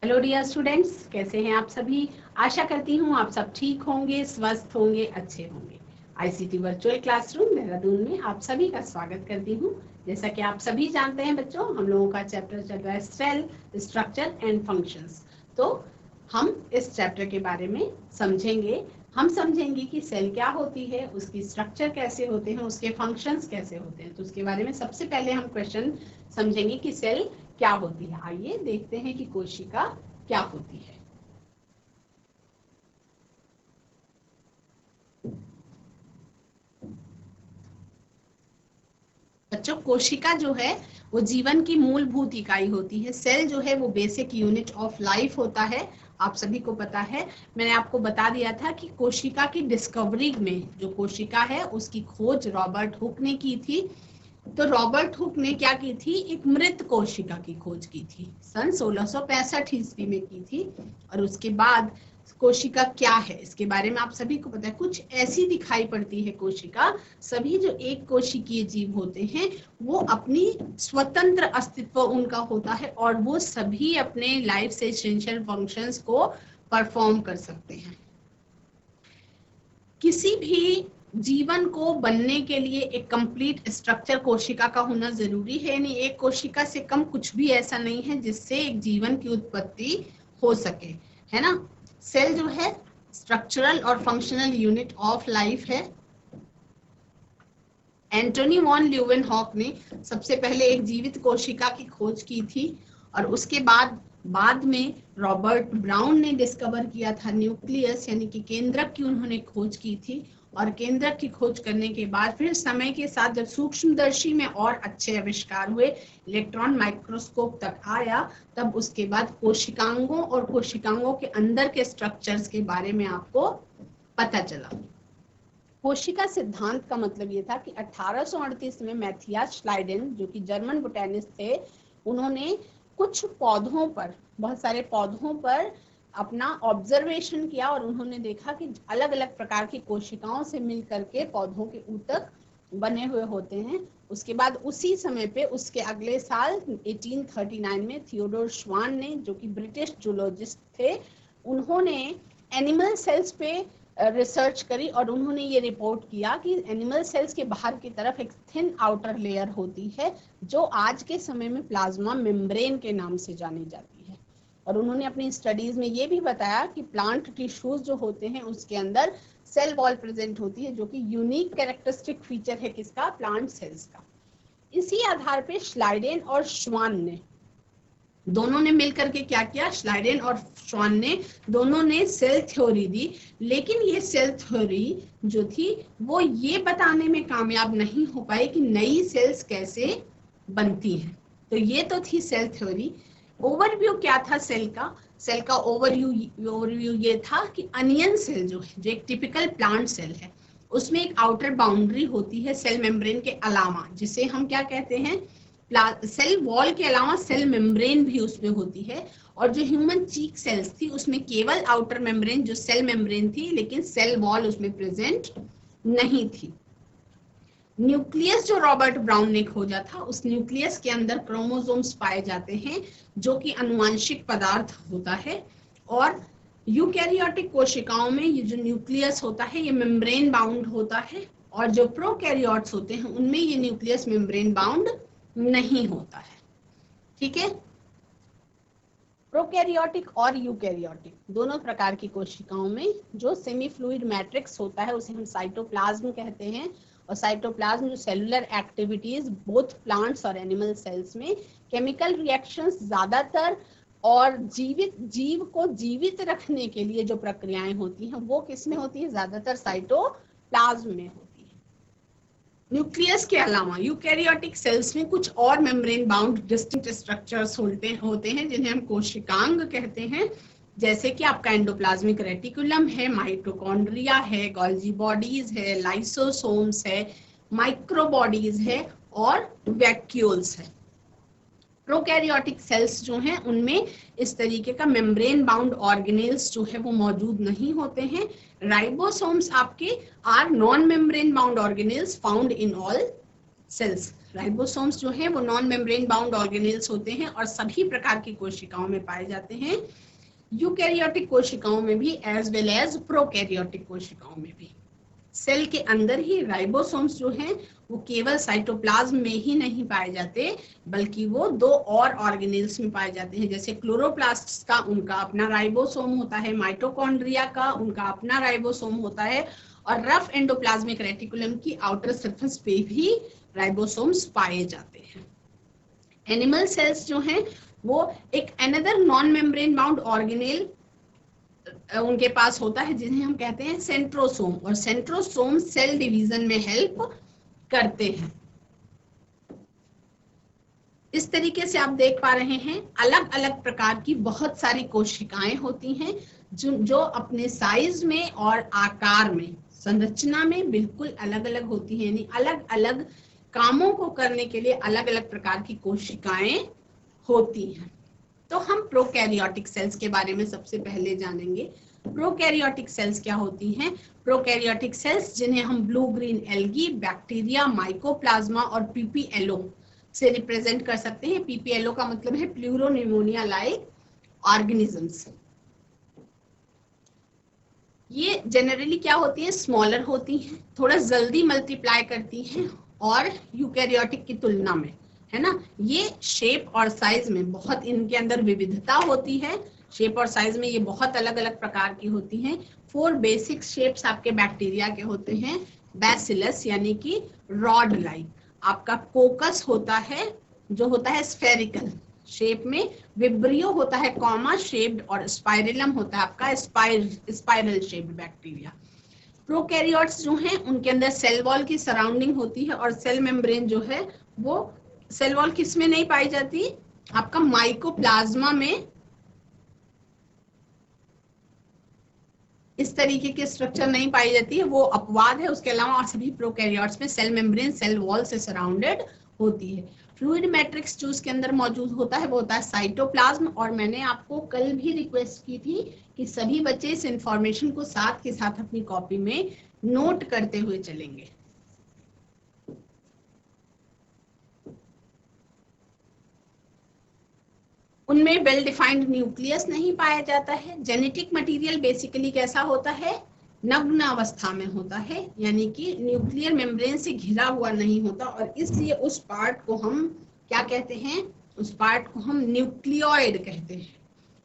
Hello dear students, कैसे हैं आप सभी। आशा करती हूँ आप सब ठीक होंगे, स्वस्थ होंगे, अच्छे होंगे। आईसीटी वर्चुअल क्लासरूम देहरादून में आप सभी का स्वागत करती हूँ। जैसा कि आप सभी जानते हैं बच्चों, हम लोगों का चैप्टर चल रहा है सेल स्ट्रक्चर एंड फंक्शंस। तो हम इस चैप्टर के बारे में समझेंगे। हम समझेंगे कि सेल क्या होती है, उसकी स्ट्रक्चर कैसे होते हैं, उसके फंक्शंस कैसे होते हैं। तो उसके बारे में सबसे पहले हम क्वेश्चन समझेंगे कि सेल क्या होती है। आइए देखते हैं कि कोशिका क्या होती है। बच्चों, कोशिका जो है वो जीवन की मूलभूत इकाई होती है। सेल जो है वो बेसिक यूनिट ऑफ लाइफ होता है। आप सभी को पता है, मैंने आपको बता दिया था कि कोशिका की डिस्कवरी में जो कोशिका है उसकी खोज रॉबर्ट हुक ने की थी। तो रॉबर्ट हुक ने क्या की थी, एक मृत कोशिका की खोज की थी, सन 1665 ईस्वी में की थी। और उसके बाद कोशिका क्या है इसके बारे में आप सभी को पता है। कुछ ऐसी दिखाई पड़ती है कोशिका। सभी जो एक कोशिकीय जीव होते हैं वो अपनी स्वतंत्र अस्तित्व उनका होता है और वो सभी अपने लाइफ से एसेंशियल फंक्शंस को परफॉर्म कर सकते हैं। किसी भी जीवन को बनने के लिए एक कंप्लीट स्ट्रक्चर कोशिका का होना जरूरी है। यानी एक कोशिका से कम कुछ भी ऐसा नहीं है जिससे एक जीवन की उत्पत्ति हो सके, है ना। सेल जो है स्ट्रक्चरल और फंक्शनल यूनिट ऑफ लाइफ है। एंटोनी वॉन ल्यूवेनहॉक ने सबसे पहले एक जीवित कोशिका की खोज की थी और उसके बाद में रॉबर्ट ब्राउन ने डिस्कवर किया था न्यूक्लियस, यानी कि केंद्रक की उन्होंने खोज की थी। और केंद्रक की खोज करने के बाद फिर समय के साथ जब सूक्ष्मदर्शी में और अच्छे आविष्कार हुए, इलेक्ट्रॉन माइक्रोस्कोप तक आया, तब उसके बाद कोशिकांगों और कोशिकांगों के अंदर के स्ट्रक्चर्स के बारे में आपको पता चला। कोशिका सिद्धांत का मतलब ये था कि 1838 में मैथियास श्लाइडेन, जो कि जर्मन बोटेनिस्ट थे, उन्होंने कुछ पौधों पर, बहुत सारे पौधों पर अपना ऑब्जर्वेशन किया और उन्होंने देखा कि अलग अलग प्रकार की कोशिकाओं से मिल करके पौधों के ऊतक बने हुए होते हैं। उसके बाद उसी समय पे उसके अगले साल 1839 में थियोडोर श्वान ने, जो कि ब्रिटिश जूलॉजिस्ट थे, उन्होंने एनिमल सेल्स पे रिसर्च करी और उन्होंने ये रिपोर्ट किया कि एनिमल सेल्स के बाहर की तरफ एक थिन आउटर लेयर होती है जो आज के समय में प्लाज्मा मेम्ब्रेन के नाम से जानी जाती है। और उन्होंने अपनी स्टडीज में ये भी बताया कि प्लांट टिश्यूज जो होते हैं उसके अंदर सेल वॉल प्रेजेंट होती है, जो कि यूनिक कैरेक्टरिस्टिक फीचर है किसका, प्लांट सेल्स का। इसी आधार पे श्लाइडेन और श्वान ने दोनों ने मिलकर के क्या किया, श्लाइडेन और श्वान ने दोनों ने सेल थ्योरी दी। लेकिन ये सेल थ्योरी जो थी वो ये बताने में कामयाब नहीं हो पाई कि नई सेल्स कैसे बनती हैं। तो ये तो थी सेल थ्योरी। ओवरव्यू क्या था सेल का ओवरव्यू ये था कि अनियन सेल जो है, जो एक टिपिकल प्लांट सेल है, उसमें एक आउटर बाउंड्री होती है सेल मेम्ब्रेन के अलावा, जिसे हम क्या कहते हैं, सेल वॉल के अलावा सेल मेम्ब्रेन भी उसमें होती है। और जो ह्यूमन चीक सेल्स थी उसमें केवल आउटर मेम्ब्रेन जो सेल मेम्ब्रेन थी, लेकिन सेल वॉल उसमें प्रेजेंट नहीं थी। न्यूक्लियस जो रॉबर्ट ब्राउन ने खोजा था, उस न्यूक्लियस के अंदर क्रोमोसोम्स पाए जाते हैं जो कि आनुवांशिक पदार्थ होता है। और यूकैरियोटिक कोशिकाओं में ये जो न्यूक्लियस होता है ये मेम्ब्रेन बाउंड होता है, और जो प्रोकैरियोट्स होते हैं उनमें ये न्यूक्लियस मेम्ब्रेन बाउंड नहीं होता है। ठीक है। प्रोकैरियोटिक और यूकैरियोटिक दोनों प्रकार की कोशिकाओं में जो सेमी फ्लूइड मैट्रिक्स होता है उसे हम साइटोप्लाज्म कहते हैं। और साइटोप्लाज्म जो सेलुलर एक्टिविटीज बोथ प्लांट्स और एनिमल सेल्स में केमिकल रिएक्शंस ज्यादातर और जीव को जीवित रखने के लिए जो प्रक्रियाएं होती हैं वो किसमें होती है, ज्यादातर साइटोप्लाज्म में होती है। न्यूक्लियस के अलावा यूकैरियोटिक सेल्स में कुछ और मेम्ब्रेन बाउंड डिस्टिंक्ट स्ट्रक्चर्स होते हैं जिन्हें हम कोशिकांग कहते हैं। जैसे कि आपका एंडोप्लाज्मिक रेटिकुलम है, माइटोकॉन्ड्रिया है, गोल्जी बॉडीज है, लाइसोसोम्स है, माइक्रोबॉडीज है और वैक्यूल्स है। प्रोकैरियोटिक सेल्स जो हैं उनमें इस तरीके का मेम्ब्रेन बाउंड ऑर्गेनेल्स जो है वो मौजूद नहीं होते हैं। राइबोसोम्स आपके are non membrane bound organelles found in all cells. Ribosomes जो है वो नॉन मेम्ब्रेन बाउंड ऑर्गेनेल्स होते हैं और सभी प्रकार की कोशिकाओं में पाए जाते हैं, यूकैरियोटिक कोशिकाओं में भी एज वेल एज प्रोकैरियोटिक कोशिकाओं में भी। सेल के अंदर ही राइबोसोम्स जो हैं वो केवल साइटोप्लाज्म में ही नहीं पाए जाते, बल्कि वो 2 और ऑर्गेनेल्स में पाए जाते हैं। जैसे क्लोरोप्लास्ट्स का उनका अपना राइबोसोम होता है, माइटोकॉन्ड्रिया का उनका अपना राइबोसोम होता है, और रफ एंडोप्लाज्मिक रेटिकुलम की आउटर सरफेस पे भी राइबोसोम्स पाए जाते हैं। एनिमल सेल्स जो हैं वो एक another non membrane bound organelle उनके पास होता है जिन्हें हम कहते हैं सेंट्रोसोम, और सेंट्रोसोम सेल डिवीजन में हेल्प करते हैं। इस तरीके से आप देख पा रहे हैं अलग अलग प्रकार की बहुत सारी कोशिकाएं होती हैं जो अपने साइज में और आकार में, संरचना में बिल्कुल अलग अलग होती हैं, यानी अलग अलग कामों को करने के लिए अलग अलग प्रकार की कोशिकाएं होती हैं। तो हम प्रोकैरियोटिक सेल्स के बारे में सबसे पहले जानेंगे। प्रोकैरियोटिक सेल्स क्या होती हैं? प्रोकैरियोटिक सेल्स जिन्हें हम blue green algae, bacteria, mycoplasma और पीपीएलओ से रिप्रेजेंट कर सकते हैं। पीपीएलओ का मतलब है प्लूरोनिमोनिया लाइक ऑर्गेनिजम्स। ये जनरली क्या होती है? स्मॉलर होती हैं, थोड़ा जल्दी मल्टीप्लाई करती हैं और यूकैरियोटिक की तुलना में, है ना, ये शेप और साइज में बहुत इनके अंदर विविधता होती है। शेप और साइज में ये बहुत अलग अलग प्रकार की होती हैं। 4 बेसिक शेप्स आपके बैक्टीरिया के होते हैं। बैसिलस यानी कि रॉड लाइक, आपका कोकस होता है जो होता है स्फेरिकल शेप में, विब्रियो होता है कॉमा शेप्ड, और स्पाइरलम होता है आपका स्पाइरल शेप्ड बैक्टीरिया। प्रोकैरियोट्स जो हैं उनके अंदर सेल वॉल की सराउंडिंग होती है और सेल मेम्ब्रेन जो है वो सेल वॉल किस में नहीं पाई जाती? आपका माइकोप्लाज्मा में इस तरीके की स्ट्रक्चर नहीं पाई जाती है, वो अपवाद है। उसके अलावा सभी प्रोकैरियोट्स में सेल मेम्ब्रेन सेल वॉल से सराउंडेड होती है। फ्लूइड मैट्रिक्स जो उसके अंदर मौजूद होता है वो होता है साइटोप्लाज्म, और मैंने आपको कल भी रिक्वेस्ट की थी कि सभी बच्चे इस इंफॉर्मेशन को साथ के साथ अपनी कॉपी में नोट करते हुए चलेंगे। उनमें वेल डिफाइंड न्यूक्लियस नहीं पाया जाता है। जेनेटिक मटेरियल बेसिकली कैसा होता है? नग्न अवस्था में होता है, यानी कि न्यूक्लियर मेम्ब्रेन से घिरा हुआ नहीं होता, और इसलिए उस पार्ट को हम क्या कहते हैं? उस पार्ट को हम न्यूक्लियोइड कहते हैं।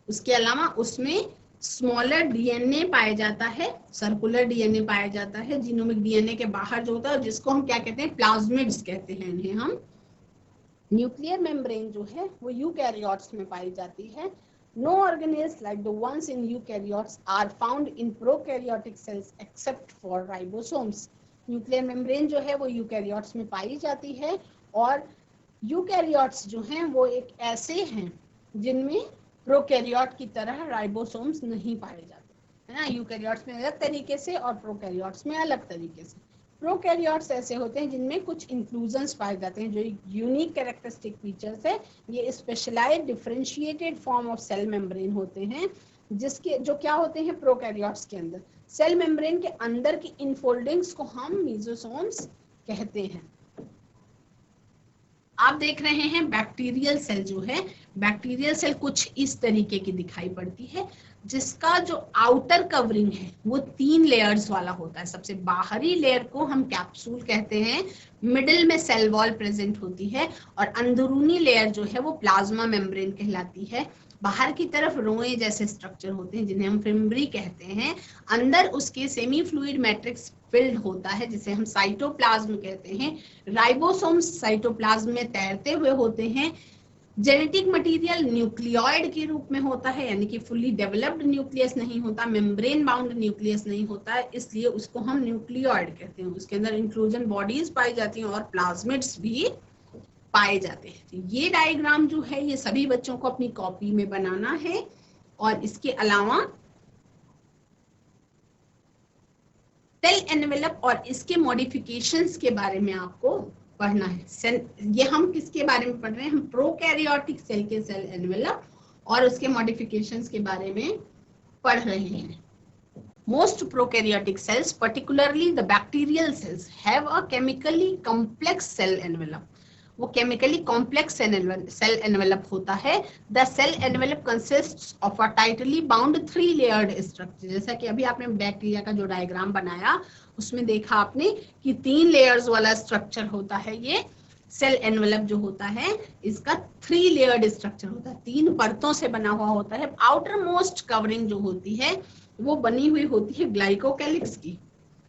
उसके अलावा उसमें स्मॉलर डीएनए पाया जाता है, सर्कुलर डीएनए पाया जाता है, जीनोमिक डीएनए के बाहर जो होता है, जिसको हम क्या कहते हैं? प्लाज्मिड्स कहते हैं इन्हें हम। न्यूक्लियर मेम्ब्रेन जो है वो यूकैरियोट्स में पाई जाती है। No organelles like the ones in eukaryotes are found in prokaryotic cells except for ribosomes. Nuclear membrane जो है वो यूकैरियोट्स में पाई जाती है, और यूकैरियोट्स जो हैं वो एक ऐसे हैं जिनमें प्रोकैरियोट की तरह राइबोसोम्स नहीं पाए जाते, है ना। यूकैरियोट्स में अलग तरीके से और प्रोकैरियोट्स में अलग तरीके से। प्रोकैरियोट्स ऐसे होते हैं जिनमें कुछ इंक्लूजन्स पाए जाते हैं जो यूनिक कैरेक्टरिस्टिक फीचर्स है। ये specialised differentiated form of cell membrane होते हैं, जिसके जो क्या होते हैं प्रोकैरियोट्स के अंदर। सेल मेम्ब्रेन के अंदर की इनफोल्डिंग्स को हम मेसोसोम्स कहते हैं। आप देख रहे हैं बैक्टीरियल सेल जो है, बैक्टीरियल सेल कुछ इस तरीके की दिखाई पड़ती है, जिसका जो आउटर कवरिंग है वो 3 लेयर्स वाला होता है। सबसे बाहरी लेयर को हम कैप्सूल कहते हैं, मिडिल में सेल वॉल प्रेजेंट होती है, और अंदरूनी लेयर जो है वो प्लाज्मा मेम्ब्रेन कहलाती है। बाहर की तरफ रोए जैसे स्ट्रक्चर होते हैं जिन्हें हम फिम्ब्री कहते हैं। अंदर उसके सेमी फ्लूइड मैट्रिक्स फिल्ड होता है जिसे हम साइटोप्लाज्म कहते हैं। राइबोसोम्स साइटोप्लाज्म में तैरते हुए होते हैं। जेनेटिक मटेरियल न्यूक्लियोइड के रूप में होता है, यानी कि फुली डेवलप्ड न्यूक्लियस नहीं होता, मेम्ब्रेन बाउंड न्यूक्लियस नहीं होता, इसलिए उसको हम न्यूक्लियोइड कहते हैं। उसके अंदर इंक्लूजन बॉडीज पाई जाती हैं और प्लाज्मिड्स भी पाए जाते हैं। तो ये डायग्राम जो है ये सभी बच्चों को अपनी कॉपी में बनाना है, और इसके अलावा सेल एनवेलप और इसके मॉडिफिकेशंस के बारे में आपको पढ़ना है। ये हम किसके बारे में पढ़ रहे हैं? हम प्रोकैरियोटिक सेल के सेल एनवेलप और उसके मॉडिफिकेशंस के बारे में पढ़ रहे हैं। Most prokaryotic cells, particularly the bacterial cells, have a chemically complex cell envelope. वो केमिकली कॉम्प्लेक्स सेल एनवेलप होता है। The cell envelope consists of a tightly bound 3 layered structure. जैसा कि अभी आपने बैक्टीरिया का जो डायग्राम बनाया उसमें देखा आपने कि 3 लेयर्स वाला स्ट्रक्चर होता है। ये सेल एनवेलप जो होता है इसका 3 लेयर्ड स्ट्रक्चर होता है, 3 परतों से बना हुआ होता है। आउटर मोस्ट कवरिंग जो होती है वो बनी हुई होती है ग्लाइकोकैलिक्स की।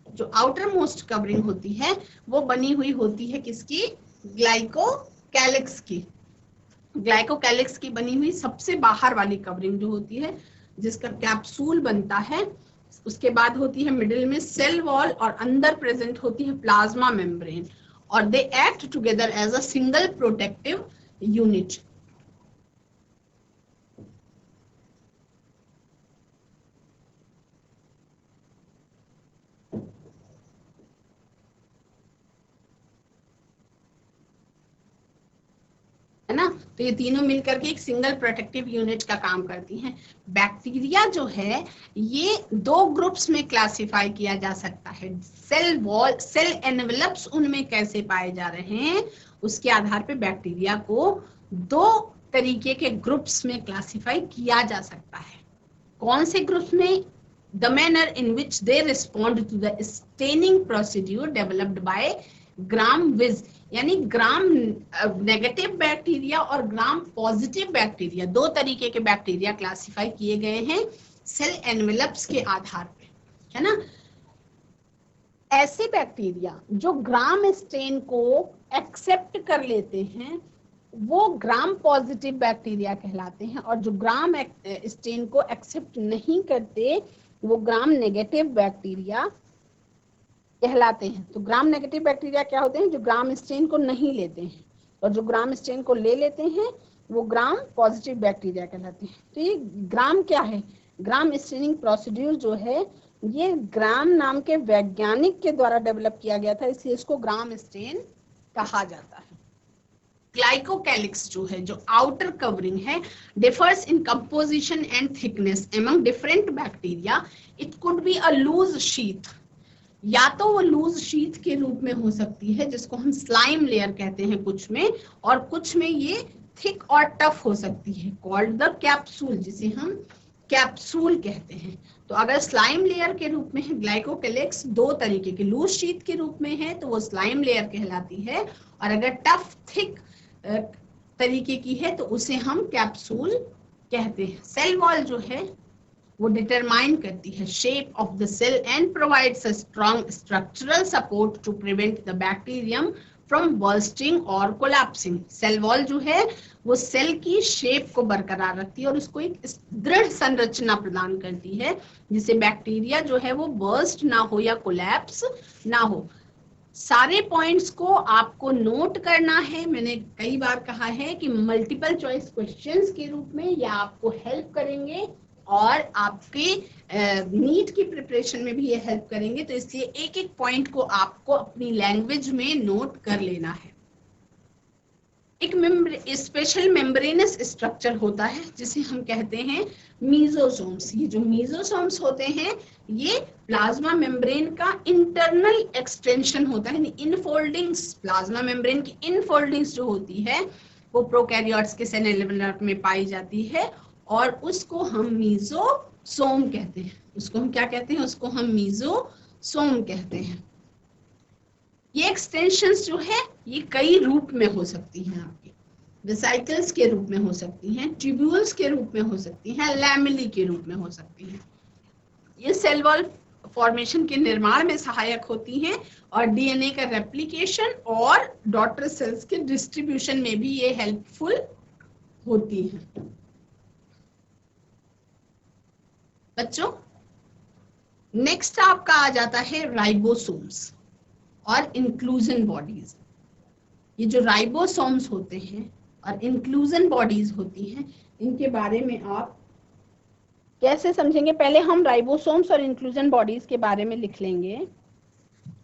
जो आउटर मोस्ट कवरिंग होती है वो बनी हुई होती है किसकी? ग्लाइकोकैलिक्स की। ग्लाइकोकैलिक्स की बनी हुई सबसे बाहर वाली कवरिंग जो होती है जिसका कैप्सूल बनता है। उसके बाद होती है मिडिल में सेल वॉल और अंदर प्रेजेंट होती है प्लाज्मा मेम्ब्रेन और they act together as a single protective unit. है ना? तो ये तीनों मिलकर के एक सिंगल प्रोटेक्टिव यूनिट का काम करती हैं। बैक्टीरिया जो है ये 2 ग्रुप्स में क्लासिफाई किया जा सकता है। सेल वॉल, सेल एनवेलप्स उनमें कैसे पाए जा रहे हैं उसके आधार पे बैक्टीरिया को 2 तरीके के ग्रुप्स में क्लासिफाई किया जा सकता है। कौन से ग्रुप्स में? The manner in which they respond to the staining procedure developed by Gram viz, यानी ग्राम नेगेटिव बैक्टीरिया और ग्राम पॉजिटिव बैक्टीरिया, 2 तरीके के बैक्टीरिया क्लासिफाई किए गए हैं सेल एनवेलप्स के आधार पे, है ना? ऐसे बैक्टीरिया जो ग्राम स्टेन को एक्सेप्ट कर लेते हैं वो ग्राम पॉजिटिव बैक्टीरिया कहलाते हैं और जो ग्राम स्टेन को एक्सेप्ट नहीं करते वो ग्राम नेगेटिव बैक्टीरिया कहलाते हैं। तो ग्राम नेगेटिव बैक्टीरिया क्या होते हैं? जो ग्राम स्टेन को नहीं लेते हैं, और जो ग्राम स्टेन को ले लेते हैं वो ग्राम पॉजिटिव बैक्टीरिया कहलाते हैं। तो ये ग्राम क्या है? ग्राम स्टेनिंग प्रोसीड्यूर जो है ये ग्राम नाम के वैज्ञानिक के द्वारा डेवलप किया गया था, इसलिए इसको ग्राम स्टेन कहा जाता है। ग्लाइकोकैलिक्स जो है, जो आउटर कवरिंग है, differs in composition and thickness among different bacteria. It could be a loose sheath, या तो वो लूज शीथ के रूप में हो सकती है जिसको हम स्लाइम लेयर कहते हैं कुछ में, और कुछ में ये थिक और टफ हो सकती है, कॉल्ड द कैप्सूल, जिसे हम कैप्सूल कहते हैं। तो अगर स्लाइम लेयर के रूप में है ग्लाइकोकैलिक्स 2 तरीके के, लूज शीथ के रूप में है तो वो स्लाइम लेयर कहलाती है, और अगर टफ थिक तरीके की है तो उसे हम कैप्सूल कहते हैं। सेल वॉल जो है वो डिटरमाइन करती है shape of the cell and provides a strong structural support to prevent the bacterium from bursting और कोलैप्सिंग। सेल वॉल जो है वो सेल की शेप को बरकरार रखती है और उसको एक दृढ़ संरचना प्रदान करती है जिससे बैक्टीरिया जो है वो बर्स्ट ना हो या कोलैप्स ना हो। सारे पॉइंट्स को आपको नोट करना है। मैंने कई बार कहा है कि मल्टीपल चॉइस क्वेश्चंस के रूप में ये आपको हेल्प करेंगे और आपके नीट की प्रिपरेशन में भी ये हेल्प करेंगे, तो इसलिए एक एक पॉइंट को आपको अपनी लैंग्वेज में नोट कर लेना है। एक स्पेशल मेम्ब्रेनस स्ट्रक्चर होता है जिसे हम कहते हैं मीजोसोम्स। ये जो मीजोसोम्स होते हैं ये प्लाज्मा मेम्ब्रेन का इंटरनल एक्सटेंशन होता है। इनफोल्डिंग्स, प्लाज्मा मेम्ब्रेन की इनफोल्डिंग्स जो होती है वो प्रोकैरियोट्स के सेल एनवेलप में पाई जाती है और उसको हम मीजोसोम कहते हैं। उसको हम क्या कहते हैं? उसको हम मीजोसोम कहते हैं। ये एक्सटेंशंस जो है ये कई रूप में हो सकती हैं आपकी, वेसिकल्स के रूप में हो सकती हैं, ट्यूब्यूल्स के रूप में हो सकती हैं, लैमेली के रूप में हो सकती हैं। ये सेल वॉल फॉर्मेशन के निर्माण में सहायक होती हैं और डीएनए का रेप्लिकेशन और डॉटर सेल्स के डिस्ट्रीब्यूशन में भी ये हेल्पफुल होती हैं। बच्चों नेक्स्ट आपका आ जाता है राइबोसोम्स और इंक्लूजन बॉडीज। ये जो राइबोसोम्स होते हैं और इंक्लूजन बॉडीज होती हैं इनके बारे में आप कैसे समझेंगे? पहले हम राइबोसोम्स और इंक्लूजन बॉडीज के बारे में लिख लेंगे,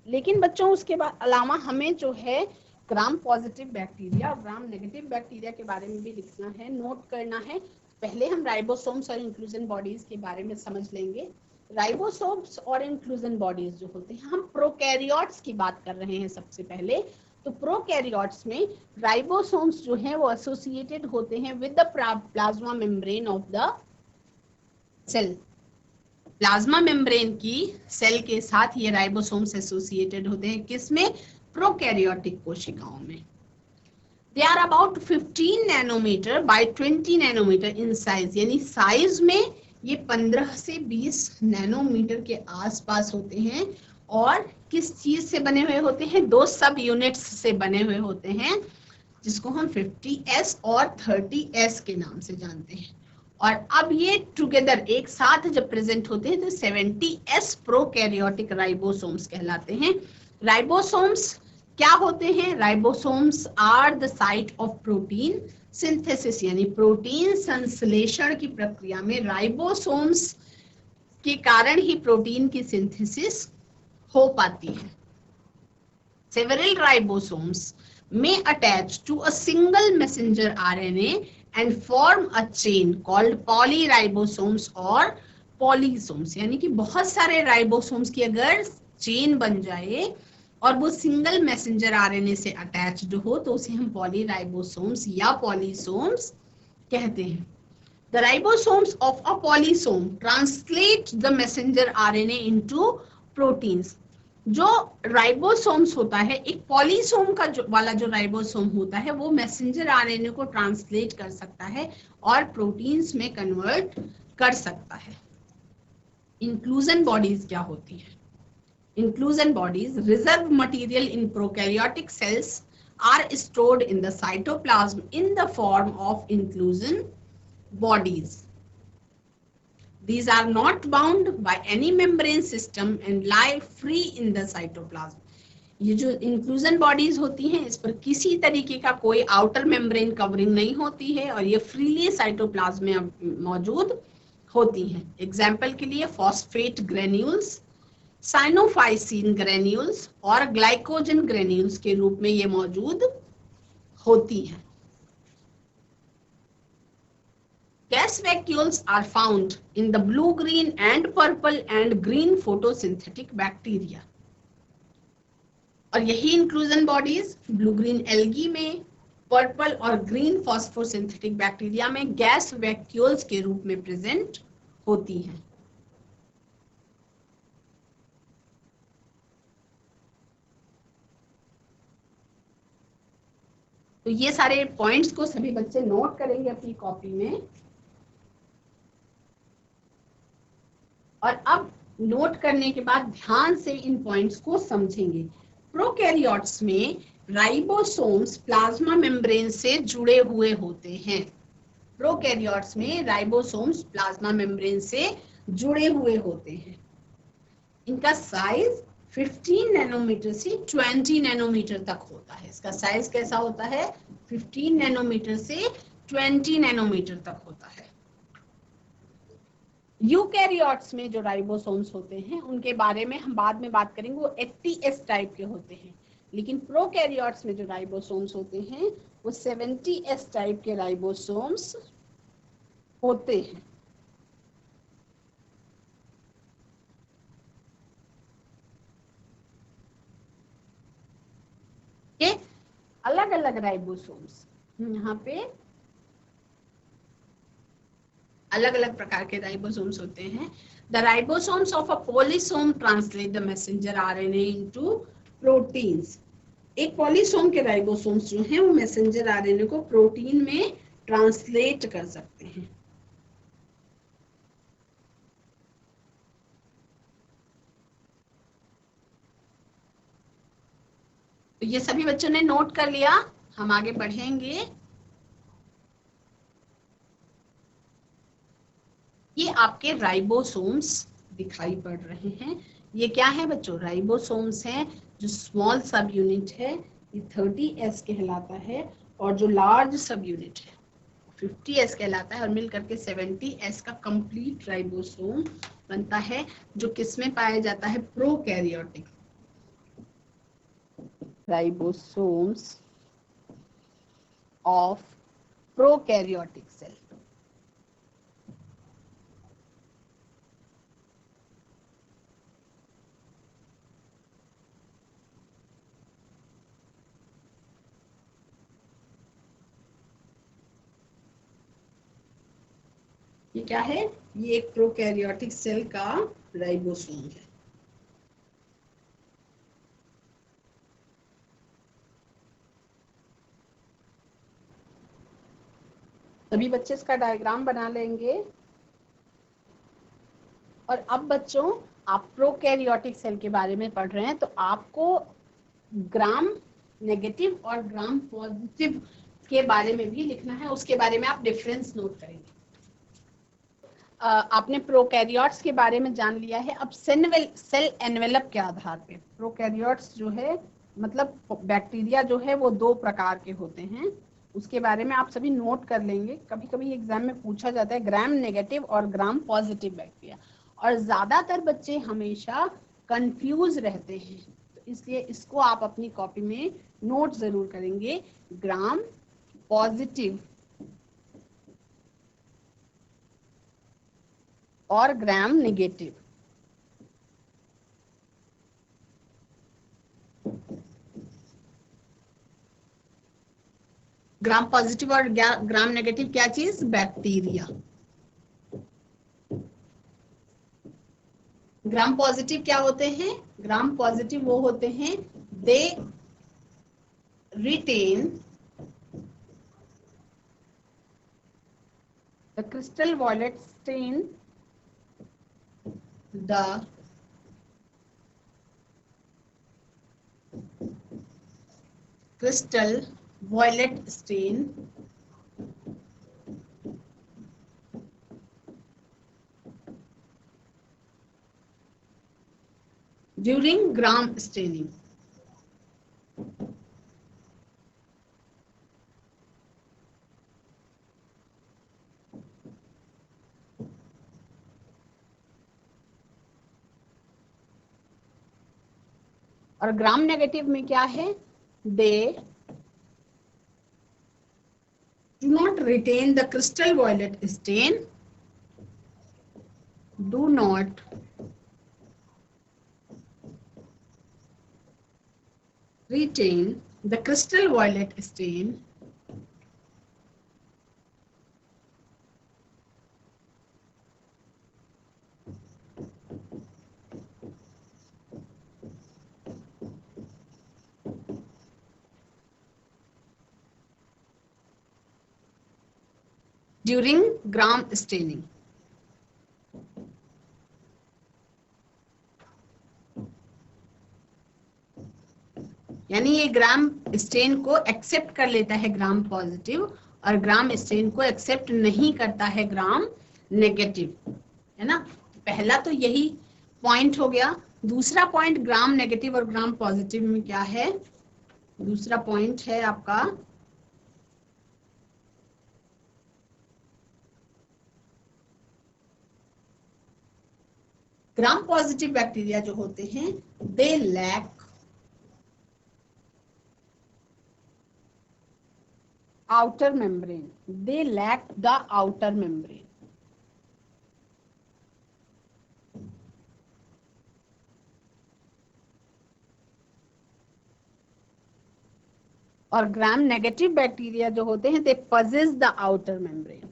लेकिन बच्चों उसके बाद अलावा हमें जो है ग्राम पॉजिटिव बैक्टीरिया और ग्राम नेगेटिव बैक्टीरिया के बारे में भी लिखना है, नोट करना है। पहले हम राइबोसोम्स और इंक्लूजन बॉडीज के बारे में समझ लेंगे। राइबोसोम्स और इंक्लूजन बॉडीज जो होते हैं, हम प्रोकैरियोट्स की बात कर रहे हैं सबसे पहले। तो प्रोकैरियोट्स में राइबोसोम्स जो हैं वो एसोसिएटेड होते हैं with the plasma membrane of the cell. Plasma membrane की सेल के साथ ये राइबोसोम्स एसोसिएटेड होते हैं, किसमें? प्रोकैरियोटिक कोशिकाओं में। They are about 15 nanometre by 20 nanometre in size, यानी साइज में ये 15 से 20 नैनोमीटर के आसपास होते हैं। और किस चीज से बने हुए होते हैं? दो सब यूनिट्स से बने हुए होते हैं, जिसको हम 50S और 30S के नाम से जानते हैं। और अब ये टुगेदर एक साथ जब प्रेजेंट होते हैं तो 70S प्रोकैरियोटिक राइबोसोम्स कहलाते हैं। राइबोसोम्स क्या होते हैं? Ribosomes are the site of protein synthesis, यानी प्रोटीन संश्लेषण की प्रक्रिया में राइबोसोम्स के कारण ही प्रोटीन की सिंथेसिस हो पाती है। Several ribosomes may attach to a single messenger RNA and form a chain called polyribosomes or polysomes, यानी कि बहुत सारे राइबोसोम्स की अगर चेन बन जाए और वो सिंगल मैसेंजर आरएनए से अटैच्ड हो तो उसे हम पॉलीराइबोसोम्स या पॉलीसोम्स कहते हैं। The ribosomes of a polysome translate the messenger RNA into proteins. जो राइबोसोम्स होता है, एक पॉलीसोम का वाला जो राइबोसोम होता है वो मैसेंजर आरएनए को ट्रांसलेट कर सकता है और प्रोटीन्स में कन्वर्ट कर सकता है। इंक्लूजन बॉडीज क्या होती है? Inclusion bodies, reserve material in prokaryotic cells, are stored in the cytoplasm in the form of inclusion bodies. These are not bound by any membrane system and lie free in the cytoplasm. ये जो inclusion bodies होती हैं इस पर किसी तरीके का कोई आउटर मेम्ब्रेन कवरिंग नहीं होती है और ये फ्रीली साइटोप्लाज्म में मौजूद होती हैं। एग्जाम्पल के लिए फॉस्फेट ग्रेन्यूल्स, साइनोफाइसिन ग्रेन्यूल्स और ग्लाइकोजन ग्रेन्यूल्स के रूप में ये मौजूद होती हैं। Gas vacuoles are found in the blue, green and purple and green photosynthetic bacteria. और यही inclusion bodies blue green algae में, पर्पल और ग्रीन फॉस्फोसिंथेटिक बैक्टीरिया में गैस वैक्यूल्स के रूप में प्रेजेंट होती हैं। तो ये सारे पॉइंट्स को सभी बच्चे नोट करेंगे अपनी कॉपी में। और अब नोट करने के बाद ध्यान से इन पॉइंट्स को समझेंगे। प्रोकैरियोट्स में राइबोसोम्स प्लाज्मा मेम्ब्रेन से जुड़े हुए होते हैं। प्रोकैरियोट्स में राइबोसोम्स प्लाज्मा मेम्ब्रेन से जुड़े हुए होते हैं। इनका साइज 15 नैनोमीटर से 20 नैनोमीटर तक होता है। इसका साइज कैसा होता है? 15 नैनोमीटर से 20 नैनोमीटर तक होता है। यूकैरियोट्स में जो राइबोसोम्स होते हैं उनके बारे में हम बाद में बात करेंगे, वो 80S टाइप के होते हैं। लेकिन प्रोकैरियोट्स में जो राइबोसोम्स होते हैं वो 70S टाइप के राइबोसोम्स होते हैं। ये अलग अलग राइबोसोम्स यहाँ पे अलग अलग प्रकार के राइबोसोम्स होते हैं। The ribosomes of a polysome translate the messenger RNA into proteins. एक पॉलीसोम के राइबोसोम्स जो हैं वो मैसेंजर आरएनए को प्रोटीन में ट्रांसलेट कर सकते हैं। तो ये सभी बच्चों ने नोट कर लिया। हम आगे बढ़ेंगे। ये आपके राइबोसोम्स दिखाई पड़ रहे हैं। ये क्या है बच्चों? राइबोसोम्स हैं। जो स्मॉल सब यूनिट है ये 30S कहलाता है और जो लार्ज सब यूनिट है 50S कहलाता है और मिल करके 70S का कंप्लीट राइबोसोम बनता है, जो किसमें पाया जाता है? Prokaryotic ribosomes of prokaryotic cell. ये क्या है? ये एक प्रोकैरियोटिक सेल का राइबोसोम है। सभी बच्चे इसका डायग्राम बना लेंगे। और अब बच्चों, आप प्रोकैरियोटिक सेल के बारे में पढ़ रहे हैं, तो आपको ग्राम नेगेटिव और ग्राम पॉजिटिव के बारे में भी लिखना है। उसके बारे में आप डिफरेंस नोट करेंगे। आपने प्रोकैरियोट्स के बारे में जान लिया है। अब सेल एनवेलप के आधार पे प्रोकैरियोट्स जो है, मतलब बैक्टीरिया जो है वो दो प्रकार के होते हैं, उसके बारे में आप सभी नोट कर लेंगे। कभी कभी एग्जाम में पूछा जाता है ग्राम नेगेटिव और ग्राम पॉजिटिव बैक्टीरिया, और ज्यादातर बच्चे हमेशा कंफ्यूज रहते हैं, तो इसलिए इसको आप अपनी कॉपी में नोट जरूर करेंगे। ग्राम पॉजिटिव और ग्राम नेगेटिव। ग्राम पॉजिटिव और ग्राम नेगेटिव क्या चीज? बैक्टीरिया। ग्राम पॉजिटिव क्या होते हैं? ग्राम पॉजिटिव वो होते हैं, they retain the crystal violet stain, the crystal violet stain during gram staining. और ग्राम नेगेटिव में क्या है? दे do not retain the crystal violet stain, do not retain the crystal violet stain during gram staining. यानी ये ग्राम stand को accept कर लेता है ग्राम पॉजिटिव, और ग्राम स्टेन को एक्सेप्ट नहीं करता है ग्राम नेगेटिव, है ना। पहला तो यही पॉइंट हो गया। दूसरा पॉइंट ग्राम नेगेटिव और ग्राम पॉजिटिव में क्या है? दूसरा पॉइंट है आपका ग्राम पॉजिटिव बैक्टीरिया जो होते हैं, they lack outer membrane, they lack the outer membrane. और ग्राम नेगेटिव बैक्टीरिया जो होते हैं, they possess the outer membrane.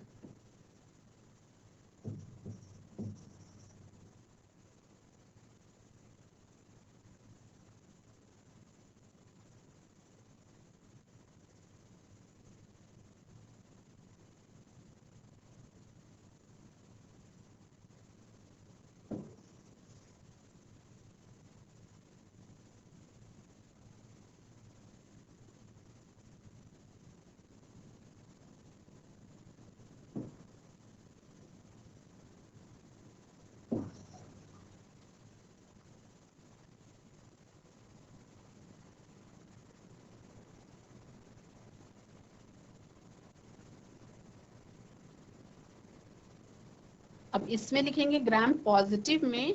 अब इसमें लिखेंगे ग्राम पॉजिटिव में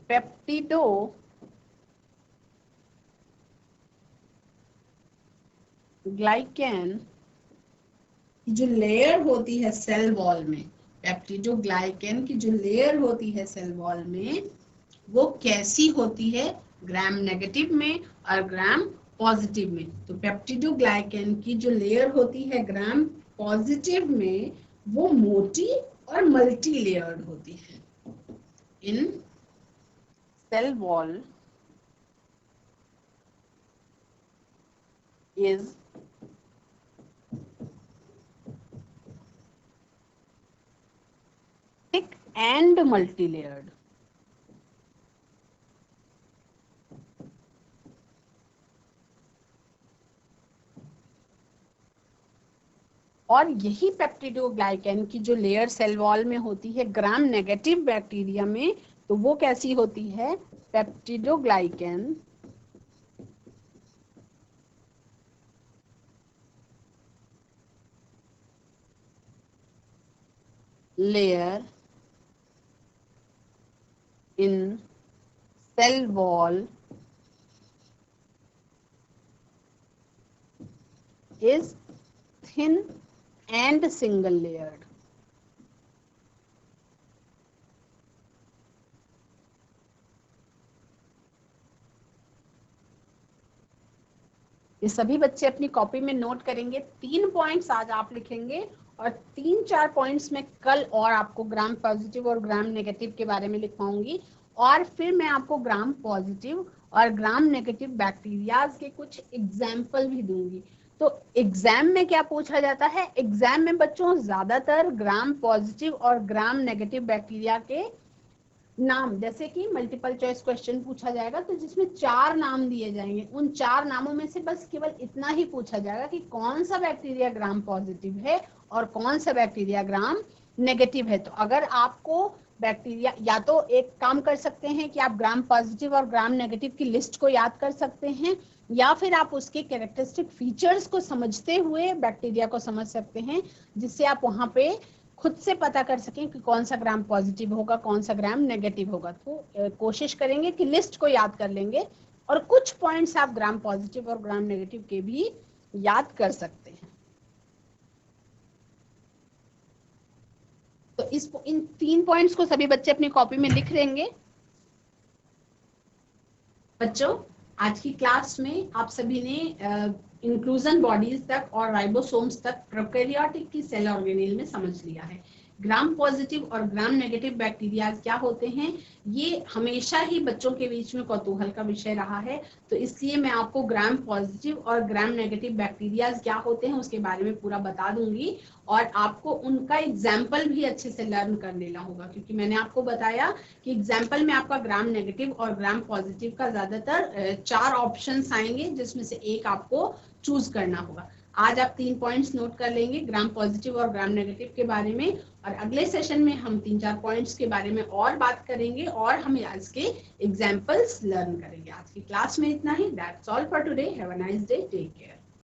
पेप्टिडो ग्लाइकेन जो लेयर होती है सेल वॉल में, पेप्टिडो ग्लाइकेन की जो लेयर होती है सेल वॉल में, वो कैसी होती है? ग्राम नेगेटिव में और ग्राम पॉजिटिव में। तो पेप्टिडो ग्लाइकेन की जो लेयर होती है ग्राम पॉजिटिव में, वो मोटी और मल्टी लेयर्ड होती है। In cell wall is thick and multi-layered. और यही पेप्टिडोग्लाइकन की जो लेयर सेल वॉल में होती है ग्राम नेगेटिव बैक्टीरिया में, तो वो कैसी होती है? Peptidoglycan layer in cell wall is thin and single layered. ये सभी बच्चे अपनी कॉपी में नोट करेंगे। 3 पॉइंट्स आज आप लिखेंगे और 3-4 पॉइंट्स में कल और आपको ग्राम पॉजिटिव और ग्राम नेगेटिव के बारे में लिखवाऊंगी, और फिर मैं आपको ग्राम पॉजिटिव और ग्राम नेगेटिव बैक्टीरियाज के कुछ एग्जाम्पल भी दूंगी। तो एग्जाम में क्या पूछा जाता है? एग्जाम में बच्चों ज्यादातर ग्राम पॉजिटिव और ग्राम नेगेटिव बैक्टीरिया के नाम, जैसे कि मल्टीपल चॉइस क्वेश्चन पूछा जाएगा तो जिसमें 4 नाम दिए जाएंगे, उन 4 नामों में से बस केवल इतना ही पूछा जाएगा कि कौन सा बैक्टीरिया ग्राम पॉजिटिव है और कौन सा बैक्टीरिया ग्राम नेगेटिव है। तो अगर आपको बैक्टीरिया, या तो एक काम कर सकते हैं कि आप ग्राम पॉजिटिव और ग्राम नेगेटिव की लिस्ट को याद कर सकते हैं, या फिर आप उसके कैरेक्टरिस्टिक फीचर्स को समझते हुए बैक्टीरिया को समझ सकते हैं, जिससे आप वहां पे खुद से पता कर सकें कि कौन सा ग्राम पॉजिटिव होगा, कौन सा ग्राम नेगेटिव होगा। तो कोशिश करेंगे कि लिस्ट को याद कर लेंगे, और कुछ पॉइंट्स आप ग्राम पॉजिटिव और ग्राम नेगेटिव के भी याद कर सकते हैं। तो इन 3 पॉइंट्स को सभी बच्चे अपनी कॉपी में लिख लेंगे। बच्चों, आज की क्लास में आप सभी ने इंक्लूजन बॉडीज तक और राइबोसोम्स तक प्रोकैरियोटिक की सेल ऑर्गेनेल में समझ लिया है। ग्राम पॉजिटिव और ग्राम नेगेटिव बैक्टीरिया क्या होते हैं, ये हमेशा ही बच्चों के बीच में कौतूहल का विषय रहा है। तो इसलिए मैं आपको ग्राम पॉजिटिव और ग्राम नेगेटिव बैक्टीरिया क्या होते हैं उसके बारे में पूरा बता दूंगी, और आपको उनका एग्जाम्पल भी अच्छे से लर्न कर लेना होगा, क्योंकि मैंने आपको बताया कि एग्जाम्पल में आपका ग्राम नेगेटिव और ग्राम पॉजिटिव का ज्यादातर 4 ऑप्शंस आएंगे, जिसमें से एक आपको चूज करना होगा। आज आप 3 पॉइंट्स नोट कर लेंगे ग्राम पॉजिटिव और ग्राम नेगेटिव के बारे में, और अगले सेशन में हम 3-4 पॉइंट्स के बारे में और बात करेंगे, और हम आज के एग्जाम्पल्स लर्न करेंगे। आज की क्लास में इतना ही। That's all for today. Have a nice day. Take care.